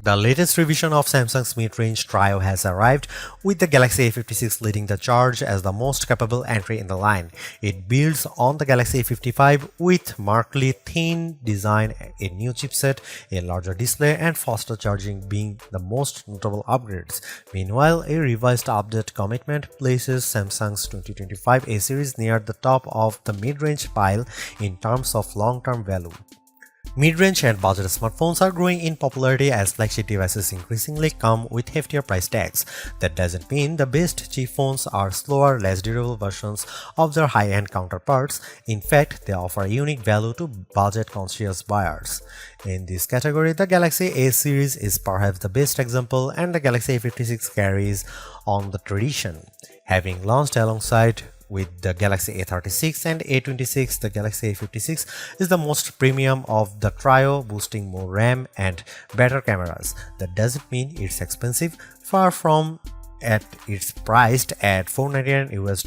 The latest revision of Samsung's mid-range trio has arrived, with the Galaxy A56 leading the charge as the most capable entry in the line. It builds on the Galaxy A55 with markedly thin design, a new chipset, a larger display, and faster charging being the most notable upgrades. Meanwhile, a revised update commitment places Samsung's 2025 A series near the top of the mid-range pile in terms of long-term value. Mid-range and budget smartphones are growing in popularity as flagship devices increasingly come with heftier price tags. That doesn't mean the best cheap phones are slower, less durable versions of their high-end counterparts. In fact, they offer a unique value to budget-conscious buyers. In this category, the Galaxy A series is perhaps the best example, and the Galaxy A56 carries on the tradition. Having launched alongside with the Galaxy A36 and A26, the Galaxy A56 is the most premium of the trio, boasting more RAM and better cameras. That doesn't mean it's expensive, far from it's priced at $499 US.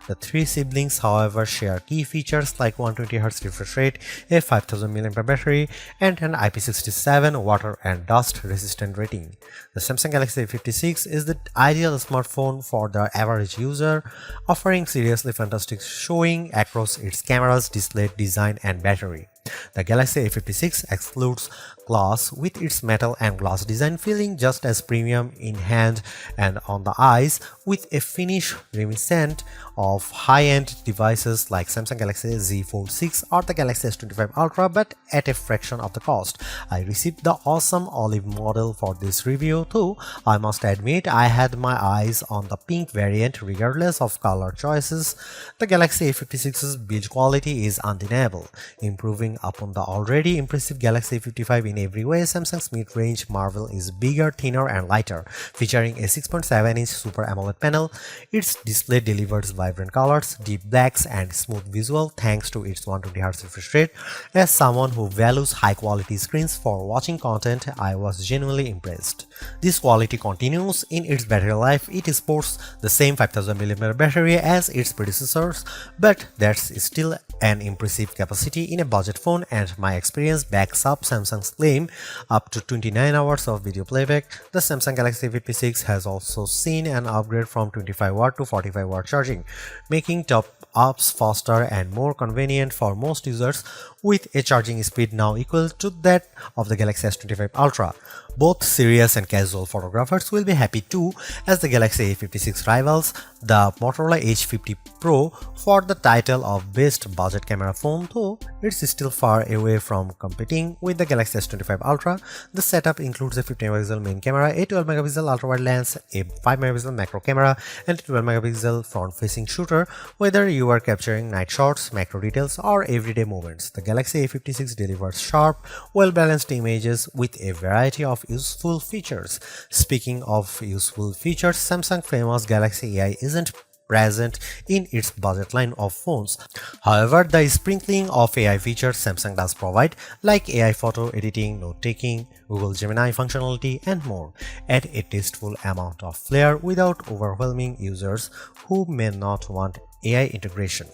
The three siblings, however, share key features like 120Hz refresh rate, a 5000 mAh battery, and an IP67 water and dust resistant rating. The Samsung Galaxy A56 is the ideal smartphone for the average user, offering seriously fantastic showing across its cameras, display, design, and battery. The Galaxy A56 excludes glass, with its metal and glass design feeling just as premium in hand and on the eyes, with a finish reminiscent of high-end devices like Samsung Galaxy Z Fold 6 or the Galaxy S25 Ultra, but at a fraction of the cost. I received the awesome olive model for this review, though I must admit I had my eyes on the pink variant regardless of color choices. The Galaxy A56's build quality is undeniable, improving upon the already impressive Galaxy A55 in every way. Samsung's mid-range marvel is bigger, thinner, and lighter, featuring a 6.7-inch Super AMOLED panel. Its display delivers vibrant colors, deep blacks, and smooth visual thanks to its 120Hz refresh rate. As someone who values high-quality screens for watching content, I was genuinely impressed. This quality continues in its battery life. It sports the same 5000 mAh battery as its predecessors, but that's still an impressive capacity in a budget phone, and my experience backs up Samsung's claim up to 29 hours of video playback. The Samsung Galaxy A56 has also seen an upgrade from 25W to 45W charging, making top-ups faster and more convenient for most users, with a charging speed now equal to that of the Galaxy S25 Ultra. Both serious and casual photographers will be happy too, as the Galaxy A56 rivals the Motorola Edge 50 Pro for the title of best budget camera phone, though it's still far away from competing with the Galaxy S25 Ultra. The setup includes a 50MP main camera, a 12MP ultra-wide lens, a 5MP macro camera, and a 12MP front-facing shooter, whether you are capturing night shots, macro details, or everyday moments. The Galaxy A56 delivers sharp, well-balanced images with a variety of useful features. Speaking of useful features, Samsung's famous Galaxy AI isn't present in its budget line of phones. However, the sprinkling of AI features Samsung does provide, like AI photo editing, note-taking, Google Gemini functionality, and more, add a tasteful amount of flair without overwhelming users who may not want AI integration.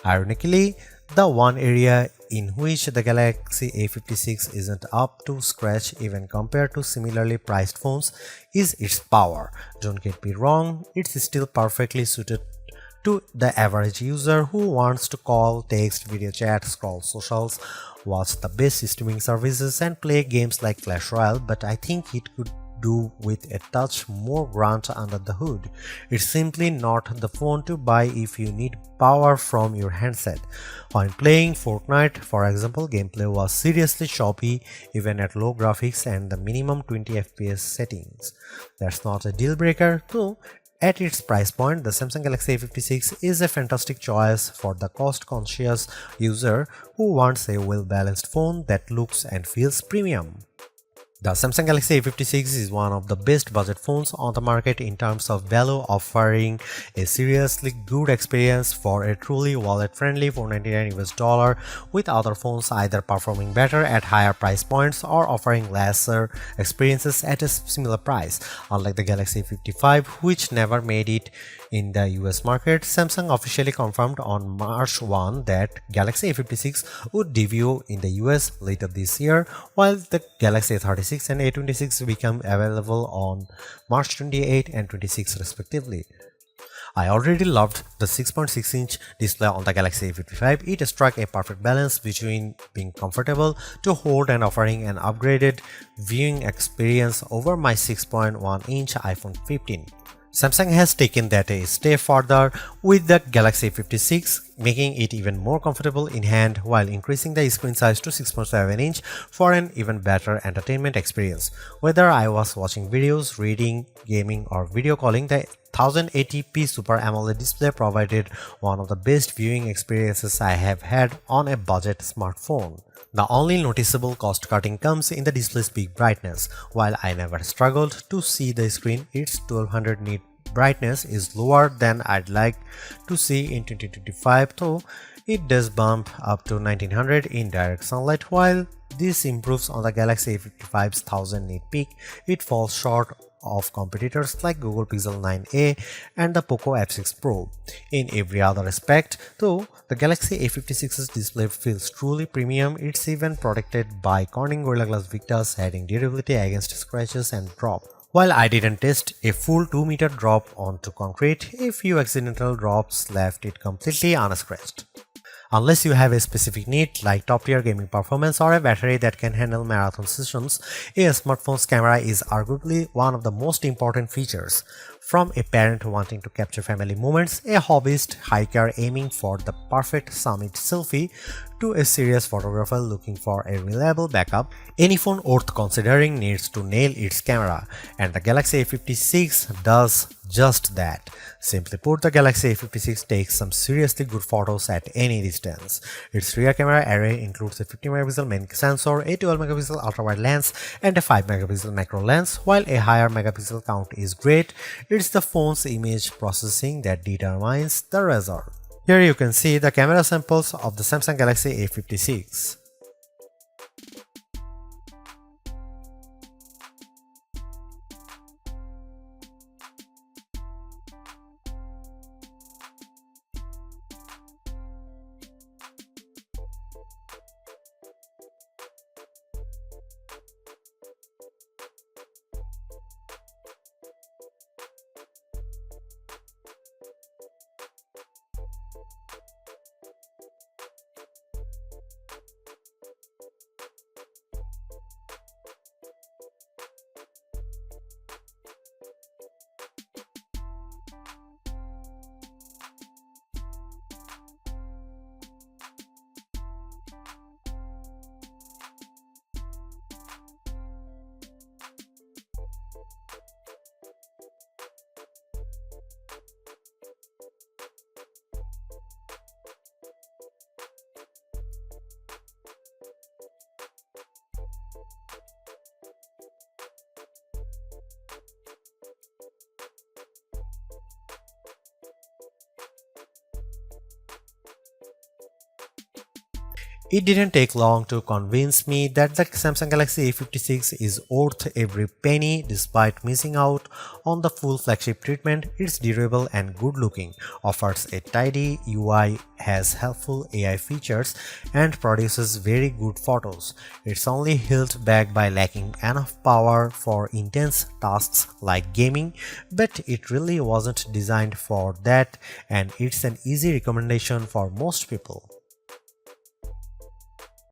Ironically, the one area in which the Galaxy A56 isn't up to scratch even compared to similarly priced phones is its power. Don't get me wrong, it's still perfectly suited to the average user who wants to call, text, video chat, scroll socials, watch the best streaming services, and play games like Clash Royale, but I think it could do with a touch more grunt under the hood. It's simply not the phone to buy if you need power from your handset. When playing Fortnite, for example, gameplay was seriously choppy even at low graphics and the minimum 20fps settings. That's not a deal breaker, though. At its price point, the Samsung Galaxy A56 is a fantastic choice for the cost-conscious user who wants a well-balanced phone that looks and feels premium. The Samsung Galaxy A56 is one of the best budget phones on the market in terms of value, offering a seriously good experience for a truly wallet-friendly $499 US, with other phones either performing better at higher price points or offering lesser experiences at a similar price. Unlike the Galaxy A55, which never made it In the US market, Samsung officially confirmed on March 1 that Galaxy A56 would debut in the US later this year, while the Galaxy A36 and A26 become available on March 28 and 26 respectively. I already loved the 6.6-inch display on the Galaxy A55. It struck a perfect balance between being comfortable to hold and offering an upgraded viewing experience over my 6.1-inch iPhone 15. Samsung has taken that a step further with the Galaxy A56, making it even more comfortable in hand while increasing the screen size to 6.7-inch for an even better entertainment experience. Whether I was watching videos, reading, gaming, or video calling, the 1080p Super AMOLED display provided one of the best viewing experiences I have had on a budget smartphone. The only noticeable cost cutting comes in the display's peak brightness. While I never struggled to see the screen, its 1200 nit brightness is lower than I'd like to see in 2025, though it does bump up to 1900 in direct sunlight. While this improves on the Galaxy A55's 1000 nit peak, it falls short of competitors like Google Pixel 9a and the Poco F6 Pro. In every other respect, though, the Galaxy A56's display feels truly premium. It's even protected by Corning Gorilla Glass Victus, adding durability against scratches and drop. While I didn't test a full 2-meter drop onto concrete, a few accidental drops left it completely unscratched. Unless you have a specific need like top-tier gaming performance or a battery that can handle marathon sessions, a smartphone's camera is arguably one of the most important features. From a parent wanting to capture family moments, a hobbyist hiker aiming for the perfect summit selfie, to a serious photographer looking for a reliable backup, any phone worth considering needs to nail its camera, and the Galaxy A56 does just that. Simply put, the Galaxy A56 takes some seriously good photos at any distance. Its rear camera array includes a 50-megapixel main sensor, a 12-megapixel ultra-wide lens, and a 5-megapixel macro lens. While a higher megapixel count is great, it's the phone's image processing that determines the result. Here you can see the camera samples of the Samsung Galaxy A56. It didn't take long to convince me that the Samsung Galaxy A56 is worth every penny despite missing out on the full flagship treatment. It's durable and good looking, offers a tidy UI, has helpful AI features, and produces very good photos. It's only held back by lacking enough power for intense tasks like gaming, but it really wasn't designed for that, and it's an easy recommendation for most people.